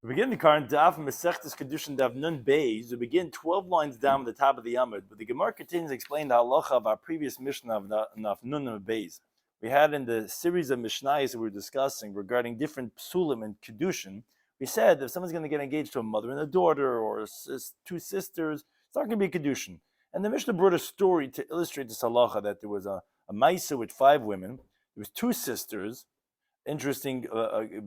We begin the current Daf Mesechtes Kidushin Daf Nun Beis. We begin 12 lines down at the top of the Amud, but the Gemara continues to explain the halacha of our previous Mishnah of Nun Beis. We had in the series of Mishnayos that we were discussing regarding different psulim and Kidushin. We said if someone's going to get engaged to a mother and a daughter or two sisters, it's not going to be a Kidushin. And the Mishnah brought a story to illustrate this halacha that there was a Maisa with 5 women. There was 2 sisters. Interesting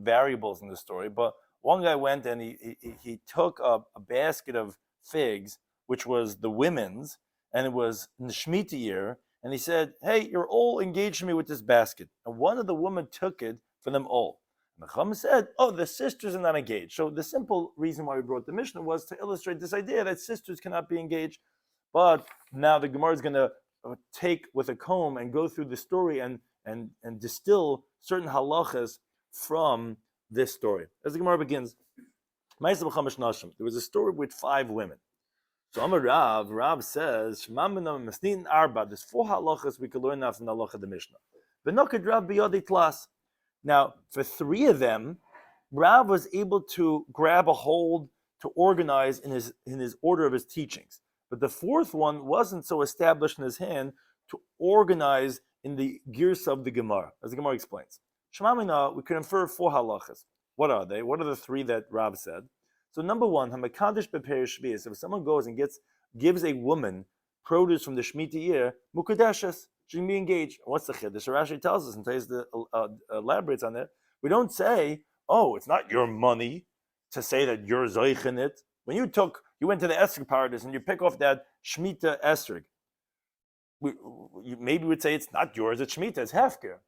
variables in the story, but one guy went and he took a basket of figs, which was the women's, and it was in the Shemitah year, and he said, hey, you're all engaged me with this basket. And one of the women took it for them all. And the Chacham said, oh, the sisters are not engaged. So the simple reason why we brought the Mishnah was to illustrate this idea that sisters cannot be engaged. But now the Gemara is going to take with a comb and go through the story and distill certain halachas from this story. As the Gemara begins, there was a story with 5 women. So Amar Rav says, there's 4 halachas we could learn now from the halacha of the Mishnah. Now, for 3 of them, Rav was able to grab a hold to organize in his order of his teachings. But the 4th one wasn't so established in his hand to organize in the gears of the Gemara, as the Gemara explains. Shemamina, we can infer 4 halachas. What are they? What are the 3 that Rav said? So number 1, Hamakadish Beperish Shvius. If someone goes and gives a woman produce from the Shemitah year, Mukadeshes, she can be engaged. What's the Chiddush? Rashi tells us and elaborates on it. We don't say, oh, it's not your money to say that you're zoich in it. When you went to the esrog paradise and you pick off that Shemitah esrog, maybe we'd say it's not yours, it's Shemitah, it's hefker.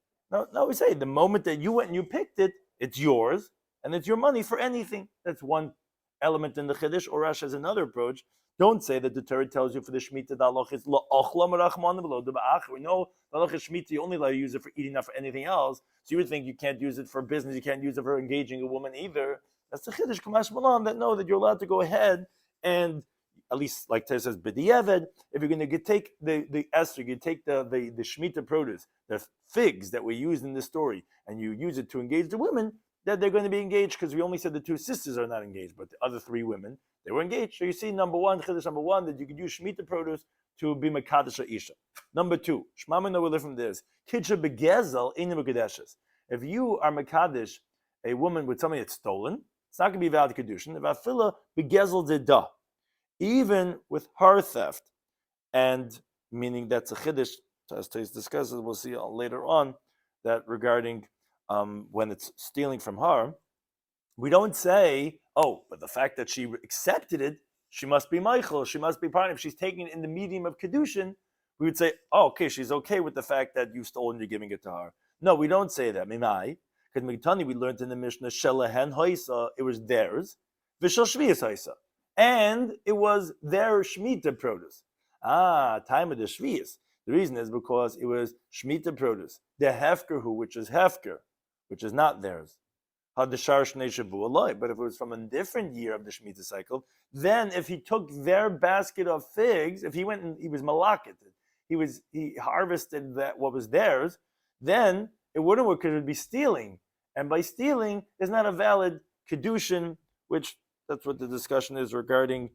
No, we say the moment that you went and you picked it, it's yours, and it's your money for anything. That's one element in the Chiddush. Or Rashi has another approach. Don't say that the Torah tells you for the Shemitah, the halach is la'achla merachman v'lo deba'ach. We know the halach is Shemitah, you only allow to use it for eating, not for anything else. So you would think you can't use it for business, you can't use it for engaging a woman either. That's the Chiddush Kamash Malan that know that you're allowed to go ahead and, at least like Torah says, b'diavad, if you're going to take the esrog, you take the Shemitah produce, the figs that we used in this story, and you use it to engage the women, that they're going to be engaged, because we only said the 2 sisters are not engaged, but the other 3 women, they were engaged. So you see, Chiddush number 1, that you could use Shemitah produce to be Mekadesh Isha. Number 2, Shmamina will learn from this, Kidsha begezel in Mekadeshes. If you are Mekadesh, a woman with something that's stolen, it's not going to be valid Kiddushin. If Afila begezel dedah, even with her theft, and meaning that's a Chiddush, as Tais discusses, we'll see later on, that regarding when it's stealing from her, we don't say, oh, but the fact that she accepted it, she must be Michael, she must be part. If she's taking it in the medium of Kiddushin, we would say, oh, okay, she's okay with the fact that you stole and you're giving it to her. No, we don't say that. Mimai, because Megtani, we learned in the Mishnah, Shelahen Haisa, it was theirs, Vishal Shvius Haisa, and it was their Shemitah produce. Time of the Shvius. The reason is because it was Shemitah produce. The Hefker, which is Hefker, which is not theirs. But if it was from a different year of the Shemitah cycle, then if he took their basket of figs, if he went and he was malakit, he harvested that what was theirs, then it wouldn't work because it would be stealing. And by stealing is not a valid Kidushin, which that's what the discussion is regarding.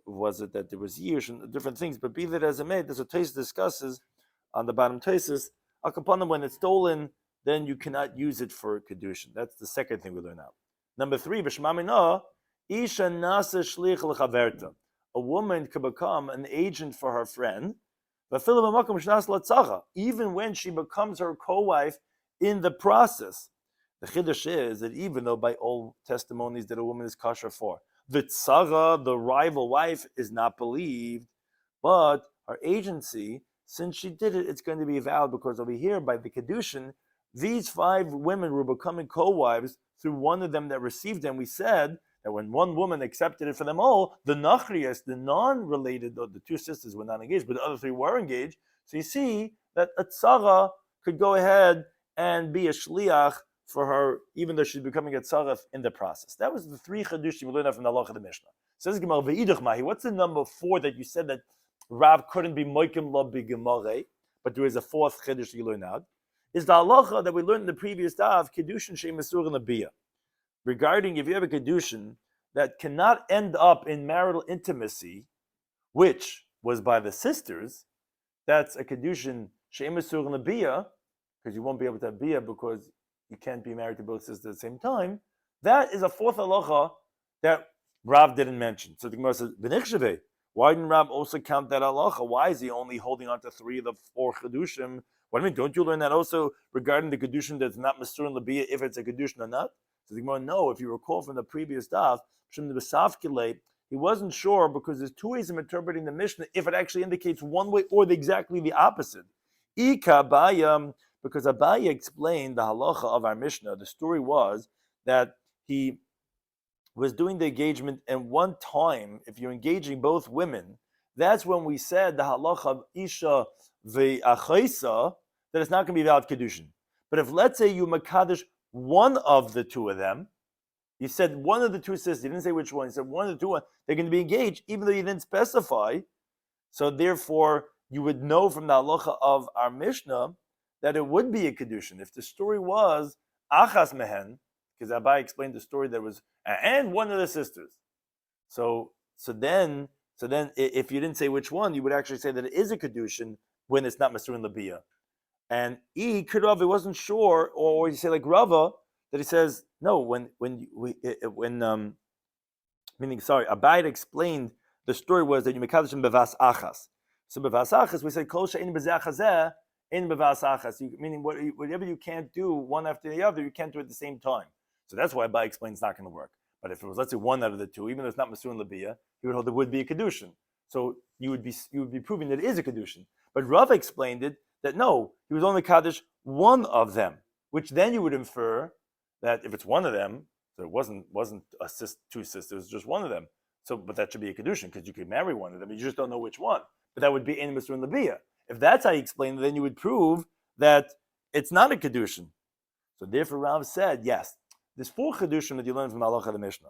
Was it that there was years and different things? But be that as it may, there's a Tais discusses on the bottom Taisis. Akapanim, when it's stolen, then you cannot use it for Kidushin. That's the second thing we learn out. Number 3, B'shmamina, Isha nasa shlich l'chaverta. A woman could become an agent for her friend, even when she becomes her co-wife in the process. The Chiddush is that even though by all testimonies that a woman is kosher for, the tzara, the rival wife, is not believed, but her agency, since she did it, it's going to be valid, because over here by the Kidushin, these 5 women were becoming co-wives through one of them that received them. We said that when one woman accepted it for them all, the nachriyas, the non-related, the 2 sisters were not engaged, but the other 3 were engaged. So you see that a tzara could go ahead and be a shliach for her, even though she's becoming a tzaref in the process. That was the 3 Chidushim we learned from the halacha of the Mishnah. Says Gemara, ve'idach mahi. What's the number 4 that you said that Rav couldn't be moikim lo b'gemare, but there is a 4th Chidush you learn out? Is the halacha that we learned in the previous daf, Kidushin she'im mesur nabiyah. regarding if you have a Kidushin that cannot end up in marital intimacy, which was by the sisters, that's a Kidushin she'emasur lebiyah, because you won't be able to have biyah because you can't be married to both sisters at the same time. That is a fourth halacha that Rav didn't mention. So the Gemara says, "B'nichshevei." Why didn't Rav also count that halacha? Why is he only holding on to 3 of the 4 Kedushim? What do you mean? Don't you learn that also regarding the Kedushin that's not Masur and Labiyah, if it's a Kedushin or not? So the Gemara, no, if you recall from the previous Daf, he wasn't sure because there's 2 ways of interpreting the Mishnah if it actually indicates one way or exactly the opposite. Ika Abaya, because Abaya explained the halacha of our Mishnah. The story was that he was doing the engagement, and one time, if you're engaging both women, that's when we said the halacha of Isha ve'achaisa, that it's not going to be valid Kedushin. But if, let's say, you makadosh one of the 2 of them, you said one of the 2 sisters, you didn't say which one, you said one of the 2, they're going to be engaged, even though you didn't specify. So therefore, you would know from the halacha of our Mishnah that it would be a Kedushin. If the story was achas mehen, because Abai explained the story that was, and one of the sisters. So then, if you didn't say which one, you would actually say that it is a Kedushin when it's not Masur and Labiyah. And Rav, he wasn't sure, or you say like Rava, that he says, no, Abai explained the story was that you mekadosh in bevas achas. So bevas achas, we say kol she'ein b'zeh chazeh, in bevas achas, meaning whatever you can't do one after the other, you can't do it at the same time. So that's why Abai explains it's not going to work. But if it was, let's say, one out of the 2, even though it's not Masur and Labiyah, he would hold there would be a Kedushin. So you would be proving that it is a Kedushin. But Rav explained it that no, he was only Kaddish one of them, which then you would infer that if it's one of them, so it wasn't 2 sisters, just one of them. So, but that should be a Kedushin because you could marry one of them, you just don't know which one. But that would be in Masur and Labiyah. If that's how you explain it, then you would prove that it's not a Kedushin. So therefore Rav said, yes, there's 4 Kedushim that you learn from halacha the Mishnah.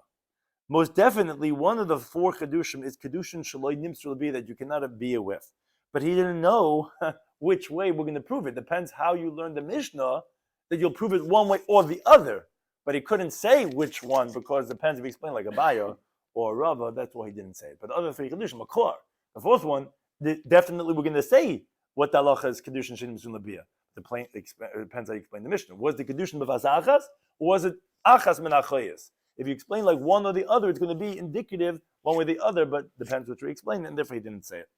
Most definitely, one of the 4 Kedushim is Kedushin Shaloi Nimsur Labiyah, that you cannot have biyah with. But he didn't know which way we're going to prove it. Depends how you learn the Mishnah, that you'll prove it one way or the other. But he couldn't say which one because it depends if he explained like Abaya or Rava. That's why he didn't say it. But the other 3 Kedushim, Makor. The 4th one, definitely we're going to say what the halacha is Kedushin Shaloi Nimsur Labiyah. It depends how you explain the Mishnah. Was the Kedushin b'vas achas, or was it achas min achoyes? If you explain like one or the other, it's going to be indicative one way or the other, but depends what you explain, and therefore he didn't say it.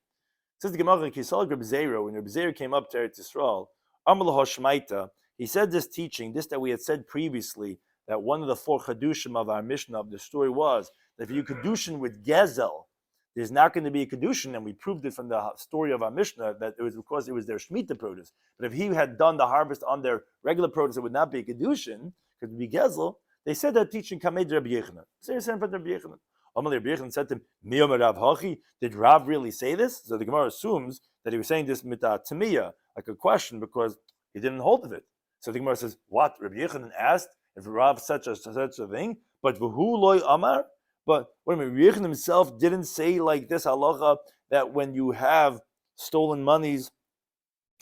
Says the Gemara, when Rabbi Zera came up to Eretz Yisrael, Amar lo Shmaita, he said this teaching, this that we had said previously, that one of the 4 Kedushim of our Mishnah of the story was that if you Kedushin with Gezel, there's not going to be a Kedushin, and we proved it from the story of our Mishnah that it was because it was their Shemitah produce. But if he had done the harvest on their regular produce, it would not be a Kedushin, because it would be Gezel. They said that teaching Kamed Rabbi Yechanan. So they said Rabbi Yechanan. Rabbi Yechanan said to him, Miyom Rav Hachi, did Rav really say this? So the Gemara assumes that he was saying this mita tamiyah, like a question, because he didn't hold of it. So the Gemara says, what? Rabbi Yechanan asked if Rav such a thing, but v'hu loy amar? But wait a minute, Rabbi Yechanan himself didn't say like this halacha that when you have stolen monies,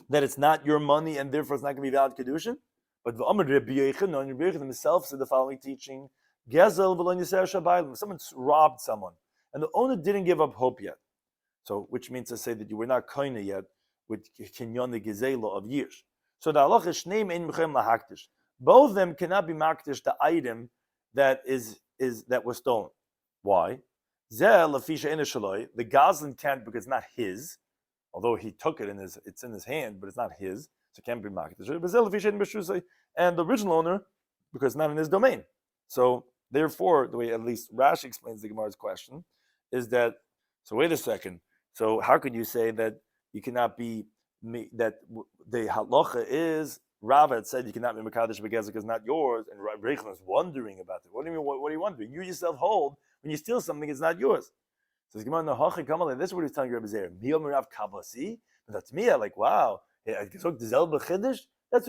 that it's not your money and therefore it's not going to be valid Kedushin? But Rabbi Yechanan himself said the following teaching: Gezel v'lo yiser shabaylim. Someone robbed someone, and the owner didn't give up hope yet. So, which means to say that you were not koine yet with kinyon the gezela of years. So the halacha shneim ein mechem lahaktish. Both of them cannot be maktish the item that that was stolen. Why? The Goslin can't because it's not his, although he took it it's in his hand, but it's not his, so it can't be maktish. And the original owner, because it's not in his domain. So therefore, the way at least Rashi explains the Gemara's question is that. So wait a second. So how could you say that you cannot be that the halacha is Rav had said you cannot be mekadosh begezer because it's not yours, and Rabbi Yechanan is wondering about it. What do you mean? What are you wondering? You yourself hold when you steal something, it's not yours. So this is what he's telling Rabbi Zera. That's me. Like wow, that's what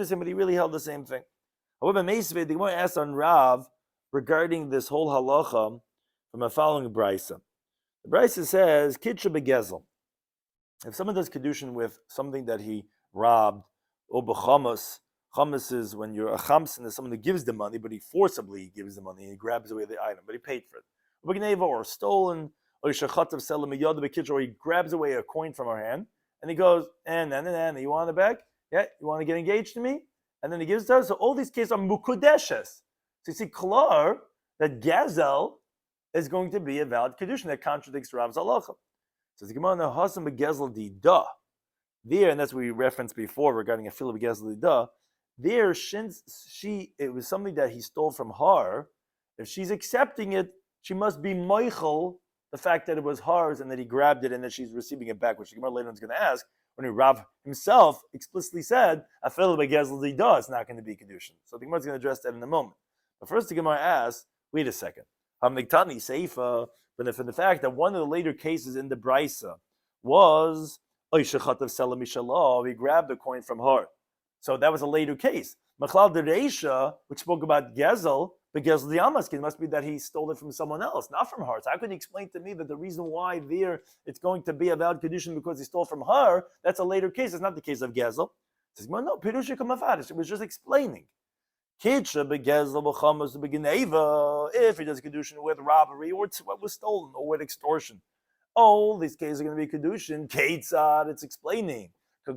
somebody really held the same thing. However, the Gemara asked on Rav regarding this whole halacha from a following brisa. The brisa says kidsha begezel. If someone does kedushin with something that he robbed, or b'chamas, Chametz is when you're a chamsin is someone that gives the money, but he forcibly gives the money and he grabs away the item, but he paid for it. Or stolen, or he grabs away a coin from her hand and he goes, and you want it back? Yeah, you want to get engaged to me? And then he gives it to her. So all these cases are mukudeshes. So you see, klar, that gazel is going to be a valid Kidushin that contradicts Rav's halacha. So the Gemara now hasam begezel di da. There, and that's what we referenced before regarding a fila begezel di da. There, it was something that he stole from her. If she's accepting it, she must be moichel the fact that it was hers and that he grabbed it and that she's receiving it back, which the Gemara later on is going to ask. When Rav himself explicitly said, a fila begezel di da, it's not going to be Kidushin. So the Gemara is going to address that in a moment. But first, the Gemara asks, wait a second. Hamniktani Seifa, but from the fact that one of the later cases in the Brisa was Oishachat Selam Mishalah, he grabbed the coin from her. So that was a later case. Machlal de Reisha, which spoke about Gezel, but Gezel the Amaskin must be that he stole it from someone else, not from her. So how can you explain to me that the reason why there it's going to be a valid Kedushin because he stole from her? That's a later case. It's not the case of Gezel. He says, well, no, Pirusha Kamafadish. It was just explaining. If he does Kedushin with robbery or what was stolen or with extortion, all these cases are going to be Kedushin. Ketzad, it's explaining. We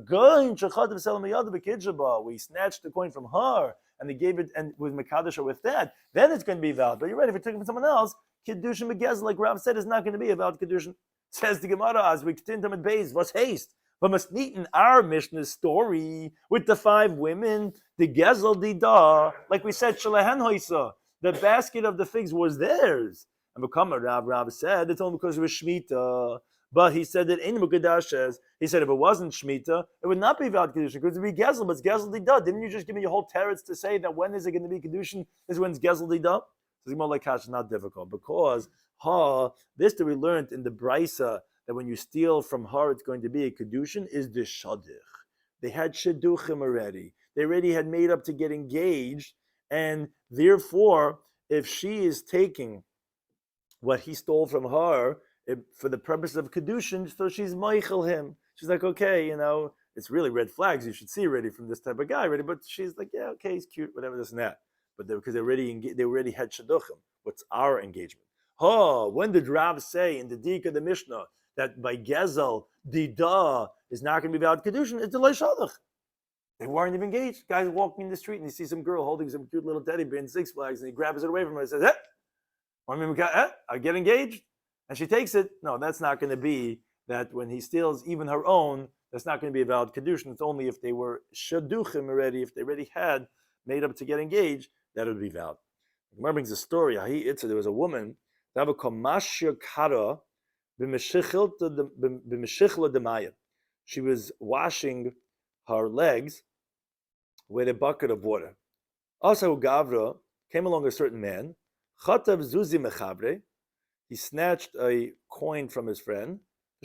snatched the coin from her and they gave it and with Mekadosh with that, then it's going to be valid. But you're right, if you took it from someone else, Kedushin Begezel, like Rav said, is not going to be a valid Kedushin. Says the Gemara, as we continue to base, what's haste? But must meet in our Mishnah story with the 5 women, the Gezel Dida, like we said, Shalahan Hoisa, the basket of the figs was theirs. And Rav said it's only because it was Shemitah. But he said that in Mukadashes, he said if it wasn't Shemitah, it would not be valid Kedushin because it would be Gezel, but it's Gezel Dida. Didn't you just give me your whole teretz to say that when is it going to be Kedushin is when it's Gezel Dida? So it's more like Kash, not difficult because this that we learned in the Brisa that when you steal from her, it's going to be a Kedushin, is the Shadich. They had Shidduchim already. They already had made up to get engaged, and therefore, if she is taking what he stole from her for the purpose of Kedushin, so she's Meichel him. She's like, okay, it's really red flags you should see already from this type of guy already, but she's like, yeah, okay, he's cute, whatever, this and that. But because they already had Shidduchim. What's our engagement? When did Rav say in the Dik of the Mishnah that by Gezel, Dida is not going to be valid Kedushin? It's the Leishadach. They weren't even engaged. Guys walking in the street and he sees some girl holding some cute little teddy bear in Six Flags and he grabs it away from her and says, I get engaged. And she takes it. No, that's not going to be that when he steals even her own, that's not going to be a valid Kedushin. It's only if they were Shaduchim already, if they already had made up to get engaged, that would be valid. The Gemara brings a story. There was a woman, she was washing her legs with a bucket of water. Also, Gavra came along a certain man. He snatched a coin from his friend,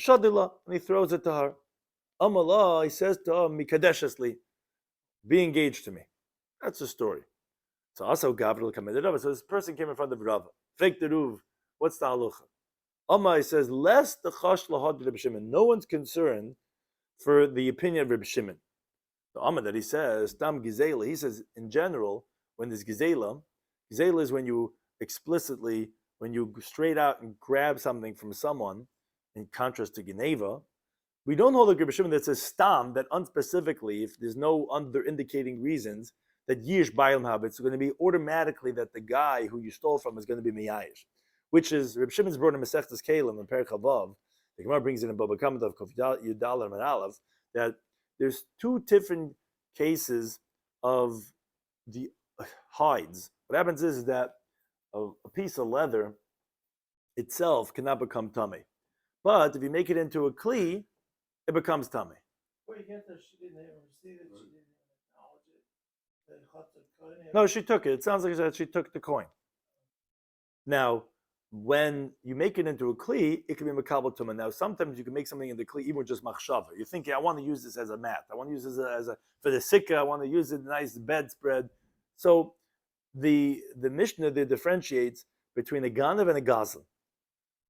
and he throws it to her. Amalah, he says to her, Mikadeshesli, be engaged to me. That's the story. So also Gavra committed Rava. So this person came in front of Rava. Fake the Ruv. What's the halacha? Amma, he says, less the chash lahad Rabbi Shimon. No one's concerned for the opinion of Rabbi Shimon. The Amma that he says, Tam Gizela, he says, in general, when there's Gizela is when you explicitly, when you straight out and grab something from someone, in contrast to Geneva, we don't hold a Rabbi Shimon that says Stam, that unspecifically, if there's no under indicating reasons, that Yish Bailam Hab, it's going to be automatically that the guy who you stole from is going to be Miyayish. Which is, Reb Shimon's brought in Masechtas Kalim and Perek Havav, the Gemara brings in Baba Kamad of Yudal and Aleph, that there's 2 different cases of the hides. What happens is that a piece of leather itself cannot become tummy. But if you make it into a kli, it becomes tummy. Where you get that she didn't ever see that she didn't acknowledge it. No, she took it. It sounds like that she took the coin. Now, when you make it into a kli, it can be makabel tumah. Now, sometimes you can make something in the kli even with just machshava. You're thinking, I want to use this as a mat. I want to use this as a for the sikka. I want to use it nice bedspread. So the Mishnah there differentiates between a ganav and a gazlan.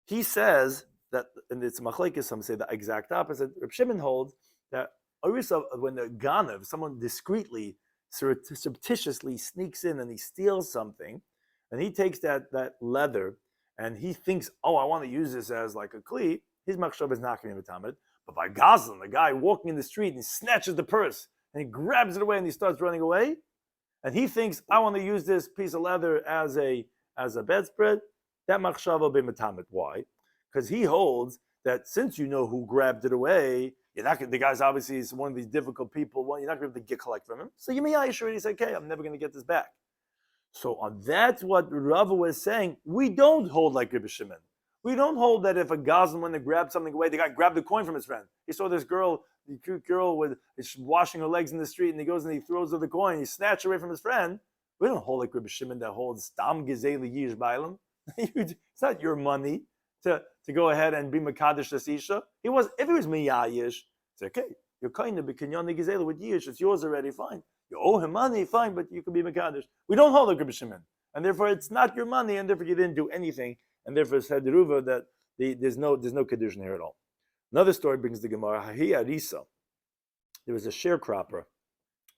He says that, and it's machlekes. Some say the exact opposite. Reb Shimon holds that when the ganav, someone discreetly surreptitiously sneaks in and he steals something, and he takes that leather, and he thinks, oh, I want to use this as like a kli, his machshav is not going to be metamed. But by Gazlan, the guy walking in the street, and he snatches the purse, and he grabs it away, and he starts running away, and he thinks, I want to use this piece of leather as a bedspread, that machshav will be metamed. Why? Because he holds that since you know who grabbed it away, you're not gonna, the guy's obviously is one of these difficult people. Well, you're not going to be able to get collect from him. So Yomei already said, okay, I'm never going to get this back. So that's what Rava was saying. We don't hold like Rabbi Shimon. We don't hold that if a gazlan went to grab something away, the guy grabbed the coin from his friend. He saw this girl, the cute girl, is washing her legs in the street, and he goes and he throws her the coin. He snatches away from his friend. We don't hold like Rabbi Shimon that holds stam gezeli yish bailam. It's not your money to go ahead and be mekadesh this isha. If he was miyayish, it's okay. You're kind of b'kinyoni gezeli with yish. It's yours already. Fine. You owe him money, fine, but you could be mekadesh. We don't hold like Rabbi Shimon, and therefore it's not your money, and therefore you didn't do anything. And therefore, said the Ruva that there's no Kidushin here at all. Another story brings the Gemara. Hahi Arisa. There was a sharecropper,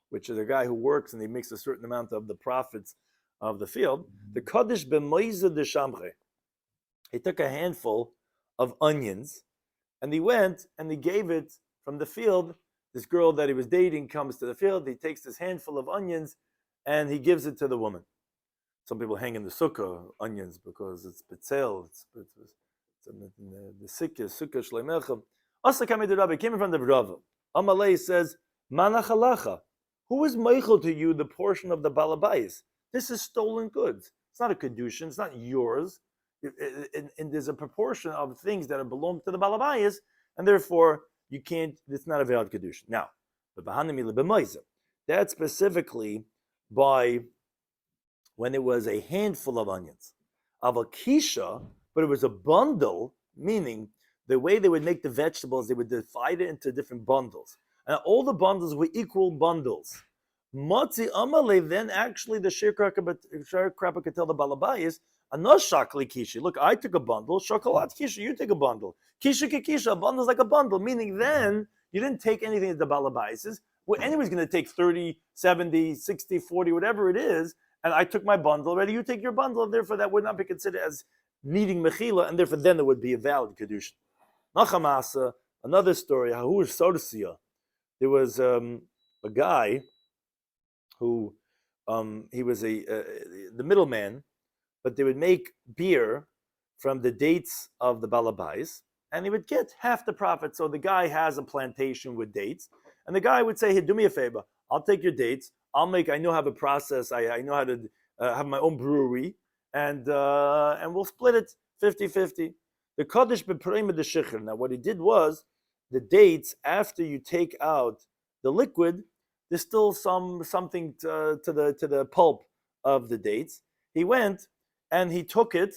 which is a guy who works and he makes a certain amount of the profits of the field. The Kaddish b'moiza de shamche. He took a handful of onions, and he went and he gave it from the field. This girl that he was dating comes to the field. He takes this handful of onions, and he gives it to the woman. Some people hang in the sukkah onions because it's betzel. It's the sukkah shleimecha. Asa kamei Rabbi came in front of Rava. Amalei says, Manach halacha. Who is meichel to you the portion of the balabayis? This is stolen goods. It's not a kedushin. It's not yours. And there's a proportion of things that belong to the balabayis, and therefore you can't. It's not a valid kedushin. Now, the bahanimi lebemaisa. That's specifically by when it was a handful of onions. Of a kisha, but it was a bundle, meaning the way they would make the vegetables, they would divide it into different bundles. And all the bundles were equal bundles. Matzi amale, then actually the sharecropper could tell the balabayis, anoshakli kishi. Look, I took a bundle, shokolat kisha, you take a bundle. Kisha kikisha, a bundle is like a bundle, meaning then you didn't take anything at the balabayis. Well, anybody's going to take 30, 70, 60, 40, whatever it is, and I took my bundle already, you take your bundle, and therefore that would not be considered as needing mechila, and therefore then it would be a valid kedushin. Nachamasa, another story, Hahur Sodasiya. There was a guy who, he was the middleman, but they would make beer from the dates of the balabais, and he would get half the profit. So the guy has a plantation with dates, and the guy would say, hey, do me a favor, I'll take your dates, I know how to process, I know how to have my own brewery, and we'll split it 50-50. The Kaddish b'prema de shichur. Now what he did was, the dates, after you take out the liquid, there's still something to the pulp of the dates. He went and he took it,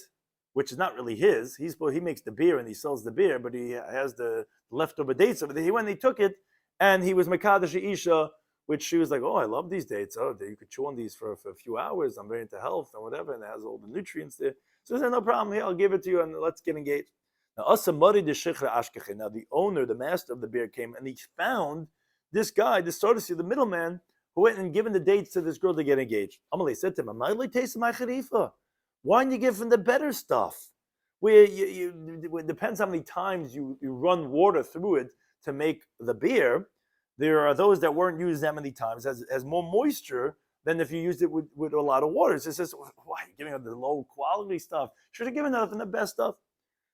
which is not really his. He makes the beer and he sells the beer, but he has the leftover dates over there. He went and he took it, and he was Mekadesh Isha, which she was like, oh, I love these dates. Oh, you could chew on these for a few hours. I'm very into health and whatever, and it has all the nutrients there. So he said, no problem, here, I'll give it to you, and let's get engaged. Now, the owner, the master of the beer came, and he found this guy, this Sodasi, the middleman, who went and given the dates to this girl to get engaged. Amalei said to him, why didn't you give him the better stuff? Where it depends how many times you run water through it to make the beer. There are those that weren't used that many times, has more moisture than if you used it with a lot of water. So it says, why are you giving up the low quality stuff? Should have given them the best stuff.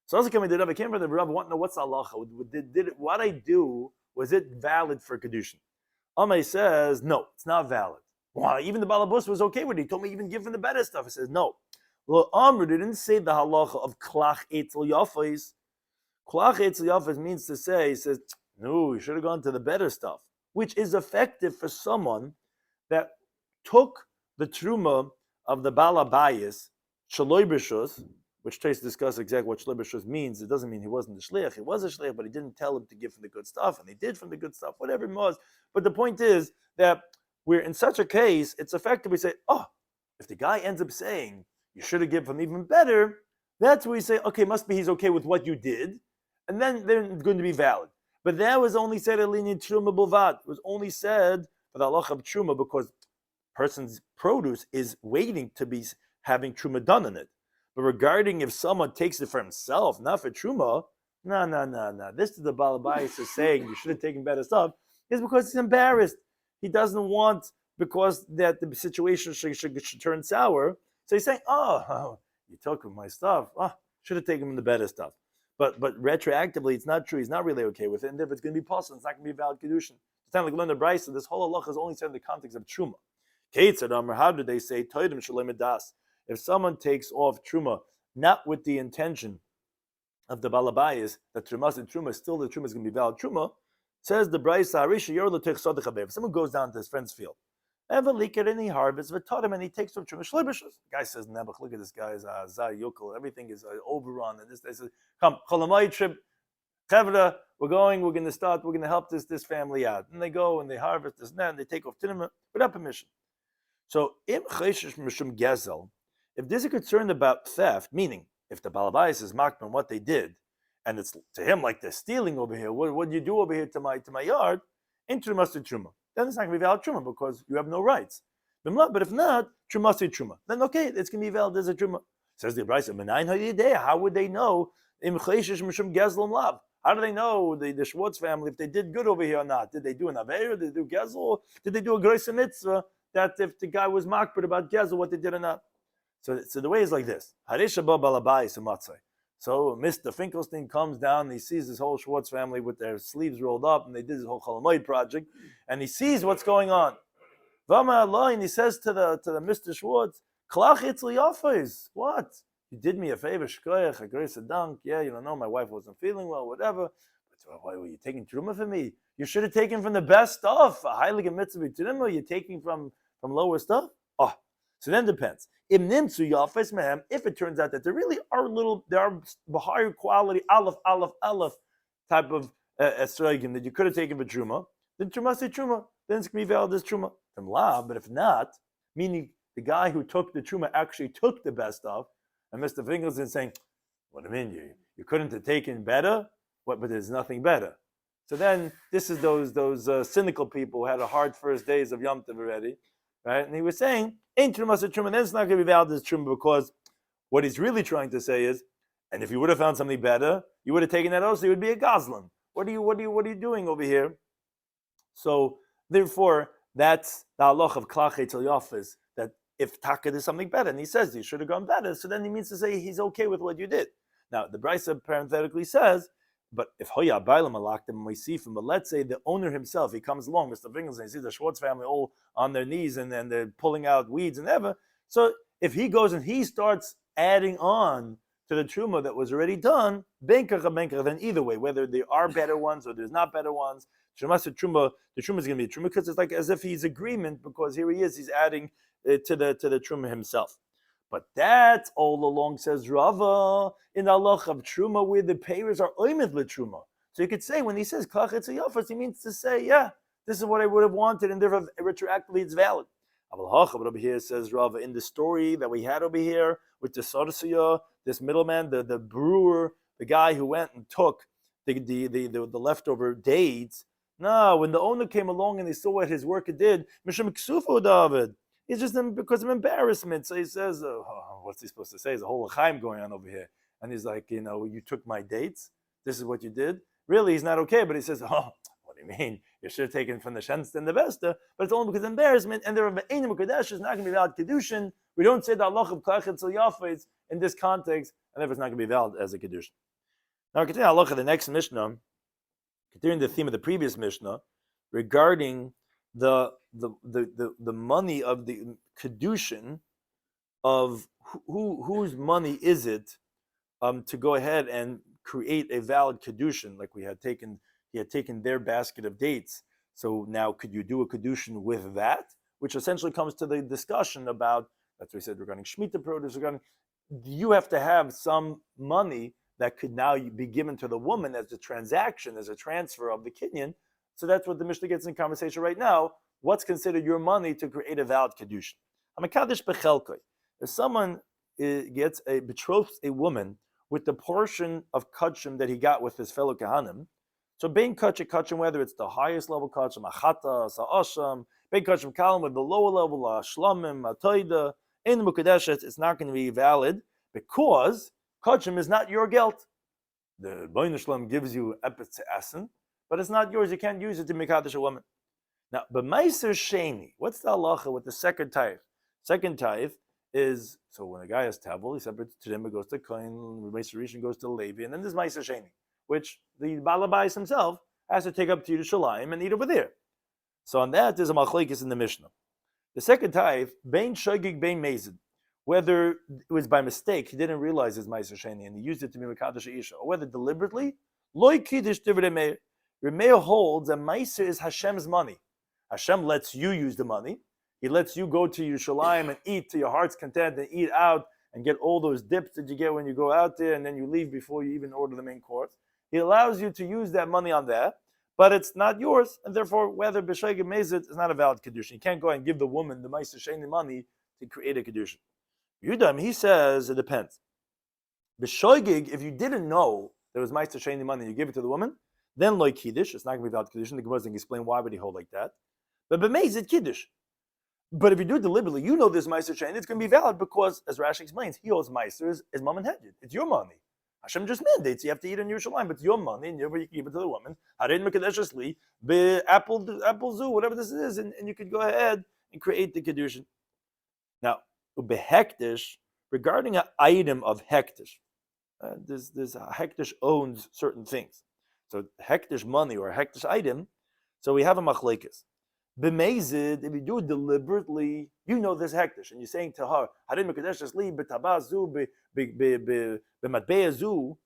So I was coming to the Rabbi, came from the Rabbi, want to know what's halacha. What I do, was it valid for Kedushin? Amay says, no, it's not valid. Why? Even the Balabus was okay with it. He told me even give him the better stuff. He says, no. Well, Amr didn't say the halacha of klach etzel yafais. Klach etzel yafais means to say, he says, no, you should have gone to the better stuff, which is effective for someone that took the truma of the balabayis, shaloi b'shus, which Tais discuss exactly what shaloi b'shus means. It doesn't mean he wasn't the shliach. He was a shliach, but he didn't tell him to give from the good stuff, and he did from the good stuff, whatever it was. But the point is that we're in such a case, it's effective. We say, oh, if the guy ends up saying, you should have given from even better, that's where we say, okay, must be he's okay with what you did, and then it's going to be valid. But that was only said alini truma b'vad. It was only said for the halacha of truma because person's produce is waiting to be having truma done in it. But regarding if someone takes it for himself, not for truma, no. This is the Balabais is saying you should have taken better stuff, is because he's embarrassed. He doesn't want, because that the situation should turn sour. So he's saying, oh, you took my stuff. Oh, should have taken the better stuff. But retroactively, it's not true. He's not really okay with it. And if it's going to be possible, it's not going to be valid Kidushin. It's not like learn the Brisa. This whole halacha is only said in the context of truma. How do they say toidim shalem das? If someone takes off truma, not with the intention of the balabayas that truma still the truma is going to be valid truma, says the Brisa, if someone goes down to his friend's field, and he harvests, and he takes from truma. The guy says, Nebuch, look at this guy's yukul, everything is overrun. And this they says, come, cholamai trip, Chevra, we're going to help this family out. And they go and they harvest this and that, and they take off tinima without permission. So, if there's a concern about theft, meaning if the balabais is marked on what they did, and it's to him like they're stealing over here, what do you do over here to my yard? In truma to truma. Then it's not going to be valid truma because you have no rights. But if not, truma to truma. Then okay, it's going to be valid as a truma. Says the Brisa, how would they know? How do they know the Schwartz family if they did good over here or not? Did they do an Aveir? Did they do Gezel? Did they do a Grace Mitzvah? That if the guy was makbid about Gezel, what they did or not? So the way is like this. So Mr. Finkelstein comes down and he sees this whole Schwartz family with their sleeves rolled up and they did this whole Chalamoid project and he sees what's going on. And he says to the Mr. Schwartz, what? You did me a favor, shkoyach, a grace a dunk. Yeah, you don't know, my wife wasn't feeling well, whatever. But why were you taking truma for me? You should have taken from the best stuff. A heilige mitzvah truma, you're taking from lower stuff? Oh, so then it depends. If it turns out that there really are there are higher quality aleph type of esrogim that you could have taken for truma, then truma say truma. Then it's going to be valid as truma. From la, but if not, meaning the guy who took the truma actually took the best stuff, and Mr. Finkelstein is saying, what do you mean? You couldn't have taken better? What? But there's nothing better. So then this is those cynical people who had a hard first days of Yom Tov already, right? And he was saying, ain't truma truma, then it's not going to be valid as truma because what he's really trying to say is, and if you would have found something better, you would have taken that also, you would be a goslan. What are you doing over here? So therefore, that's the halach of klach etzel yafis, that if taka did something better, and he says you should have gone better, so then he means to say he's okay with what you did. Now, the Brisa parenthetically says, but if hoya bailam alaktim moisifim, but let's say the owner himself, he comes along, Mr. Finkelstein, he sees the Schwartz family all on their knees and then they're pulling out weeds and ever. So if he goes and he starts adding on to the truma that was already done, then either way, whether there are better ones or there's not better ones, the truma is going to be a truma because it's like as if he's agreement because here he is, he's adding to the truma himself. But that's all along, says Rava, in the halach of truma where the payers are oimed l'truma. So you could say when he says klach etzel yafas, he means to say, yeah, this is what I would have wanted, and therefore retroactively it's valid. But over here says Rava, in the story that we had over here with the Sarsiya, this middleman, the brewer, the guy who went and took the leftover dates. No, when the owner came along and he saw what his worker did, Mishum Ksufo David. It's just because of embarrassment. So he says, what's he supposed to say? There's a whole l'chaim going on over here. And he's like, you took my dates. This is what you did. Really, he's not okay. But he says, what do you mean? You should have taken from the Shenst and the Vesta. But it's only because of embarrassment. And there are Ve'enim Kodesh is not going to be valid Kidushin. We don't say the halach of Klach Etzel Yafes in this context. And therefore it's not going to be valid as a Kidushin. Now, continue halach of the next Mishnah. Continuing the theme of the previous Mishnah regarding the money of the Kidushin, of whose money is it to go ahead and create a valid Kidushin, like he had taken their basket of dates. So now could you do a Kidushin with that? Which essentially comes to the discussion about, that's what we said regarding Shemitah produce, you have to have some money that could now be given to the woman as a transaction, as a transfer of the kinyan. So that's what the Mishnah gets in conversation right now. What's considered your money to create a valid Kidushin? If someone betroths a woman with the portion of kachim that he got with his fellow kahanim, so bein kachim, whether it's the highest level kachim, achata, sa'asham, Bei kachim kalim with the lower level, shlamim, atoida, in mukadeshes, it's not going to be valid because kachim is not your guilt. The Boin Shalom gives you epitz to essen, but it's not yours. You can't use it to mekadesh a woman. Now, but meiser sheni, what's the halacha with the second tithe? Second tithe is, so when a guy has tavel, he separates to him, it goes to Kohen, meiser rishon goes to Levi, and then there's meiser sheni, which the balabais himself has to take up to Yerushalayim and eat over there. So on that, there's a machlekes in the Mishnah. The second tithe, bein shogig bein mezid, whether it was by mistake, he didn't realize his meiser sheni, and he used it to be mekadesh isha, or whether deliberately, loy kiddush divrei meir. Remeir holds that meiser is Hashem's money. Hashem lets you use the money. He lets you go to Yerushalayim and eat to your heart's content and eat out and get all those dips that you get when you go out there and then you leave before you even order the main course. He allows you to use that money on that, but it's not yours, and therefore whether b'shoigig mezid is not a valid Kidushin. You can't go and give the woman the meiser sheni money to create a Kidushin. Yudam, he says it depends. B'shoigig, if you didn't know there was meiser sheni money, you give it to the woman, then like Kiddush, it's not going to be valid Kidushin. The Gemara doesn't explain why would he hold like that. But b'mezid Kiddush. But if you do it deliberately, you know this meiser sheni, it's going to be valid because, as Rashi explains, he owes meiser is mom and hedged. It's your money. Hashem just mandates you have to eat in Yerushalayim, but it's your money, and you give it to the woman. Harein mekadeshesli, apple zoo, whatever this is, and you could go ahead and create the Kidushin. Now, behektish, regarding an item of hektish, there's hektish owns certain things. So hektish money or hektish item, so we have a machlekes. B'mezid, if you do it deliberately, you know this hektish, and you're saying to her, "Harim mekadesh li b'tabazu b'matbeazu,"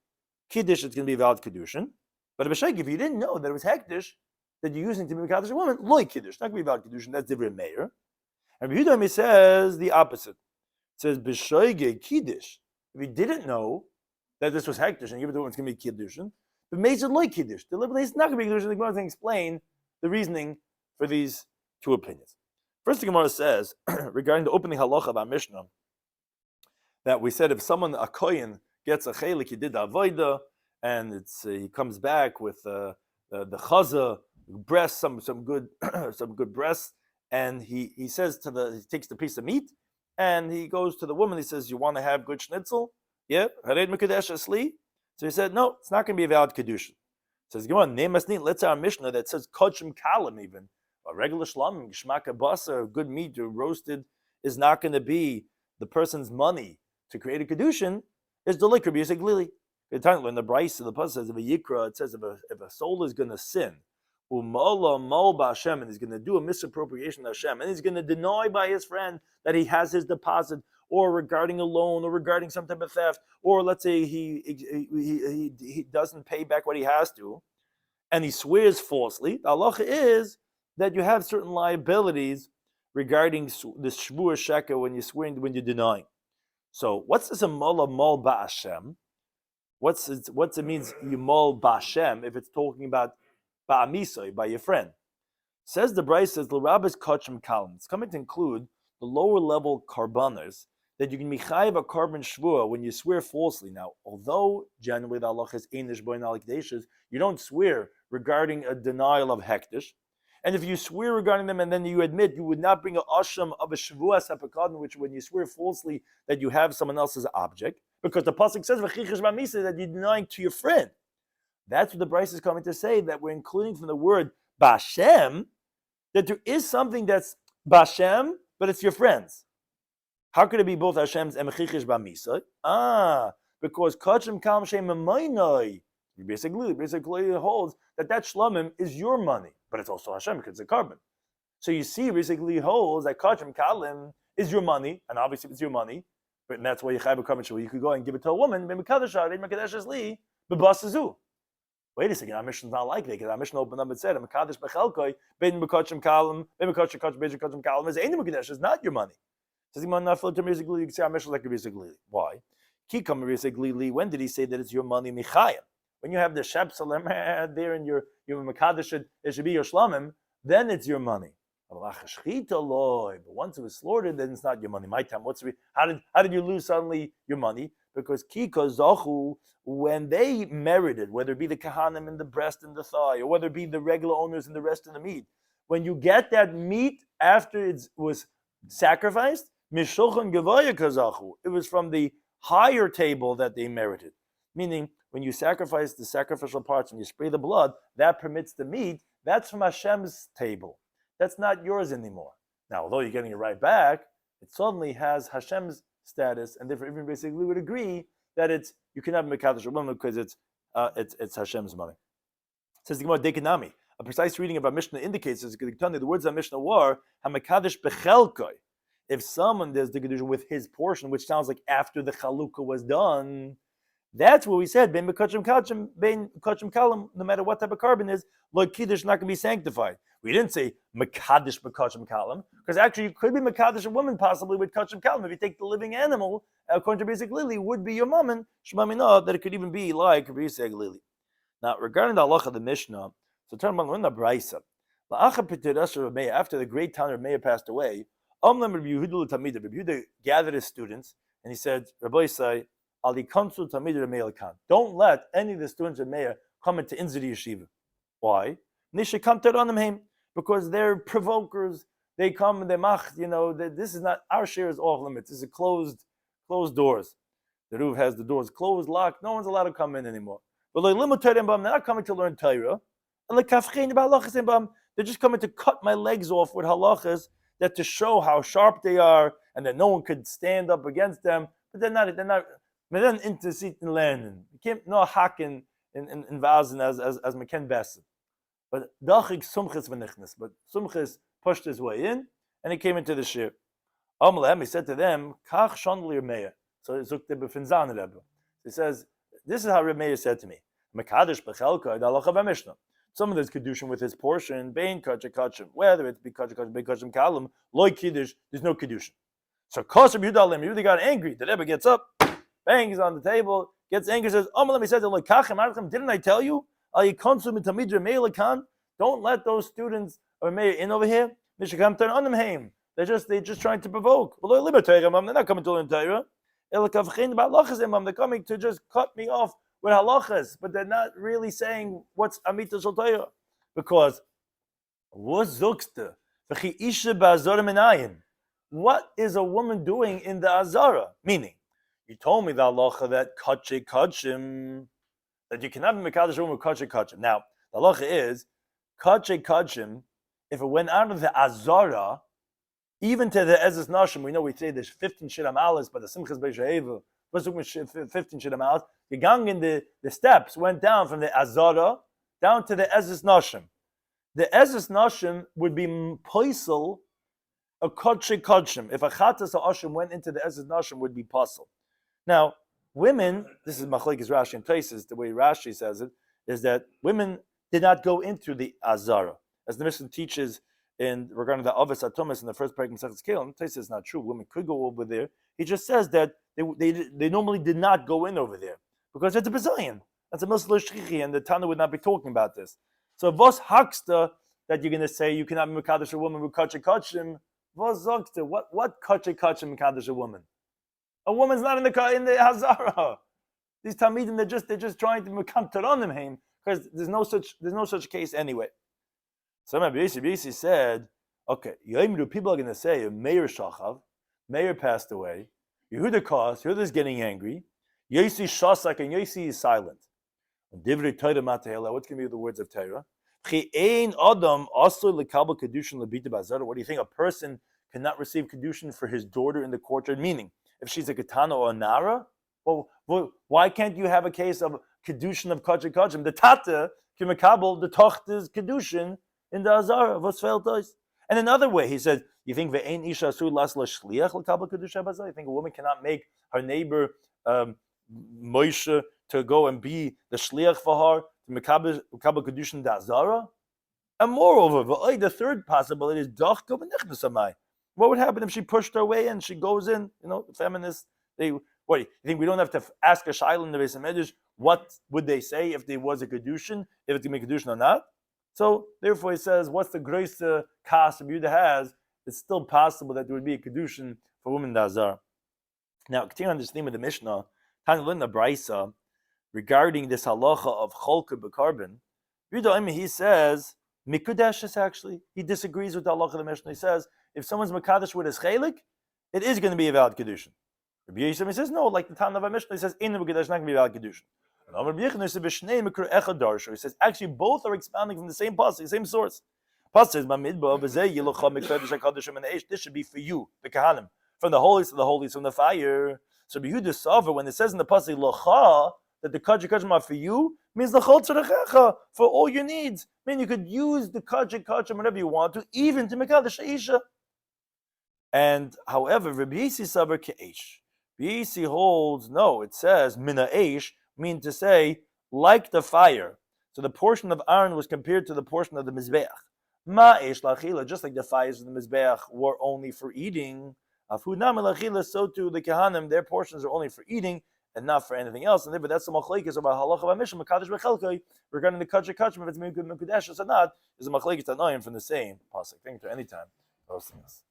kiddush is going to be valid Kiddushin. But if you didn't know that it was hektish that you're using to be mekadesh a woman, loy kiddush, not going to be valid Kiddushin. That's different mayor. And Yudam says the opposite. It says b'shoige kiddush. If you didn't know that this was hektish and you give it to the woman, it's going to be Kiddushin. But mezid loy kiddush. Deliberately, it's not going to be Kiddushin. The Gemara can explain the reasoning for these two opinions. First, the Gemara says, regarding the opening halacha of our Mishnah, that we said if someone, a kohen, gets a chelik, he did the avodah, and he comes back with the chaza, breast, some good breasts, and he says he takes the piece of meat, and he goes to the woman, he says, you want to have good schnitzel? Yeah, hareid mekadesh asli. So he said, no, it's not going to be a valid kedushin. Says, go on, let's say our Mishnah that says kochim kalim even. A regular shlamim, geshmaka basa, good meat, roasted, is not going to be the person's money to create a kedushin. Is the liquor b'yisek lili? In the Bryce of the pasuk says, if a yikra, it says if a soul is going to sin, umala mal b'Hashem, and he's going to do a misappropriation of Hashem, and he's going to deny by his friend that he has his deposit, or regarding a loan, or regarding some type of theft, or let's say he doesn't pay back what he has to, and he swears falsely. The halacha is that you have certain liabilities regarding the shvur sheker when you're swearing, when you're denying. So what's this amala mal ba'ashem? What's it means yimol ba'ashem if it's talking about ba'amisoi, by your friend? Says the Bryce says l'rabes kachim kalim. It's coming to include the lower level karbanas that you can be chayiv a carbon shvur when you swear falsely. Now, although generally the halacha is einish boin alikdeshes, you don't swear regarding a denial of hektish. And if you swear regarding them and then you admit, you would not bring an asham of a shavuas hapakadon, which when you swear falsely that you have someone else's object, because the pasuk says that you're denying to your friend. That's what the Bryce is coming to say, that we're including from the word bashem, that there is something that's bashem, but it's your friends. How could it be both Hashem's and mechichish b'misay? Because kachim kam shem emaynai. Basically holds that shlamim is your money, but it's also Hashem because it's a carbon. So you see, basically holds that kachim kalim is your money, and obviously it's your money, but that's why you chayv a carbon shul. You could go and give it to a woman. Wait a second, our Mishnah is not like that, because our Mishnah opened up and said, "Mekadesh bechelkoi ben mekachim kalim ben mekachim kalim is ain't mekadesh. It's not your money." Says he not flow to musically. You can say our Mishnah is like a musically. Why? Kikam musically. When did he say that it's your money? Michayim. When you have the shepsalim there in your mekadesh, it should be your shlamim. Then it's your money. But once it was slaughtered, then it's not your money. My time. How did you lose suddenly your money? Because kika zachu, when they merited, whether it be the kahanim in the breast and the thigh, or whether it be the regular owners in the rest of the meat, when you get that meat after it was sacrificed, mishulchan gevaya kazachu. It was from the higher table that they merited. Meaning, when you sacrifice the sacrificial parts and you spray the blood, that permits the meat. That's from Hashem's table. That's not yours anymore. Now, although you're getting it right back, it suddenly has Hashem's status, and therefore everyone basically would agree that you can have mekadosh woman because it's Hashem's money. It says the Gemara Dekanami. A precise reading of our Mishnah indicates the words of our Mishnah were Hamakadosh bechelkoi. If someone does the Kedushin with his portion, which sounds like after the Chalukah was done, that's what we said, Ben Bekachim Kachim, Ben Kachim Kalam, no matter what type of carbon is, Lord Kiddush not going to be sanctified. We didn't say Mekadosh Bekachim Kalam, because actually you could be Mekadosh a woman possibly with Kachim Kalam. If you take the living animal, according to Basic Lily, would be your mammon, Shmamina, that it could even be like Basic Lily. Now, regarding the halacha of the Mishnah, so turn on the Braisa. After the great Tanner Meir passed away, Rabbi Yehuda gathered his students and he said, Rabbi Isai, don't let any of the students of Meir come into Inziri Yeshiva. Why? Because they're provokers. They come and they mach, this is not, our share is off limits. This is closed doors. The roof has the doors closed, locked. No one's allowed to come in anymore. But they're not coming to learn Torah. They're just coming to cut my legs off with halachas, that to show how sharp they are and that no one could stand up against them. But they're not into sitting learning. You can't no hack in vasen as McKen Besson. But dachik sumchis v'nichnas. But sumchis pushed his way in and he came into the shir. He said to them, Kach shandli Meir. So he says, this is how Reb Meir said to me. Mekadosh bechelka halacha v'mishnah. Someone that's Kidushin with his portion, bein kachim, whether it's kachim kalam, loy kiddush, there's no Kidushin. So Kosher Yehuda got angry. The Rebbe gets up, bangs on the table, gets angry, says, he says, didn't I tell you? Don't let those students of Meir in over here. They're just trying to provoke. They're not coming to learn Torah. They're coming to just cut me off with halachas, but they're not really saying what's amita shel Torah. Because what is a woman doing in the azara? Meaning, you told me the halacha that kachim, that you cannot be mekadosh woman with kachim. Now, the halacha is kachim. If it went out of the azara, even to the ezes nashim, we know we say there's 15 shidam alas, but the simchas beishaeva, 15 shidam alas. The gang in the steps went down from the azara down to the ezes nashim. The ezes nashim would be poisel a kachim. If a chatas or ashim went into the ezes nashim, would be puzzle. Now, women, this is machlekes Rashi and Taisus, the way Rashi says it, is that women did not go into the azara. As the Mishnah teaches regarding the Avos Atomis in the first paragraph of Masechet Kelim, Taisus is not true. Women could go over there. He just says that they normally did not go in over there because it's a Brazilian. That's a Muslim shchichi, and the Tana would not be talking about this. So, vos haksta that you're going to say you cannot be mekadosh a woman with kachim? Vos zakta? What kachim mekadosh a woman? A woman's not in the hazara. These talmidim they're just trying to mekantar on them because there's no such case anyway. So Rabbi Yossi said, okay, people are going to say Meir shachav, Meir passed away. Yehuda's getting angry. Yossi shasak, and Yossi is silent. Divrei Torah matehela. What's going to be the words of Torah? What do you think? A person cannot receive Kidushin for his daughter in the courtyard? Meaning, if she's a katana or a nara, well, why can't you have a case of Kidushin of kachim? The tata kimekabel the tochter's Kidushin in the azara. What's felt us? And another way, he said, you think ve'ein isha asu las l'shliach l'kabel Kidushin bazar? You think a woman cannot make her neighbor Moshe to go and be the shliach for her to mekabel Kidushin the azara? And moreover, the third possibility is dachka v'nichnas amai. What would happen if she pushed her way in? She goes in, feminists. You think we don't have to ask a shayla in the Beis HaMedrash? What would they say if there was a Kedushin, if it's going to be Kedushin or not? So, therefore, he says, what's the greatest cast of Yehuda has? It's still possible that there would be a Kedushin for women Dazar. Now, continuing on this theme of the Mishnah, Tanulin Braisa, regarding this halacha of Cholka B'Karbon, Yehuda, he says, Mikudeshes, actually, he disagrees with the halacha of the Mishnah. He says if someone's mekadesh with his chelik, it is going to be a valid kedushin. Rabbi Yisrael says no, like the Tana of Mishnah, he says in the mekadesh not going to be a valid kedushin. He says actually both are expounding from the same pasuk, same source. Pasuk says this should be for you, the kahanim, from the holies to the holies, from the fire. So Yehuda Sava, when it says in the pasuk lacha that the kachim are for you, means l'chol tzarachecha, for all your needs. I mean, you could use the kachim whenever you want to, even to mekadesh isha. And however, Rabbi Yisi Saber ke'esh. Rabbi Yisi holds no. It says mina eish, mean to say like the fire. So the portion of Aaron was compared to the portion of the mizbeach. Ma eish lachila, just like the fires of the mizbeach were only for eating. Afudam lachila, so too the kahanim, their portions are only for eating and not for anything else. And therefore, that's the machlekes about halacha v'mishnah mekadesh v'chelkai regarding the kachim if it's mekudesh or not is a machlekes tanoim from the same pasuk. Thank you. Anytime those things.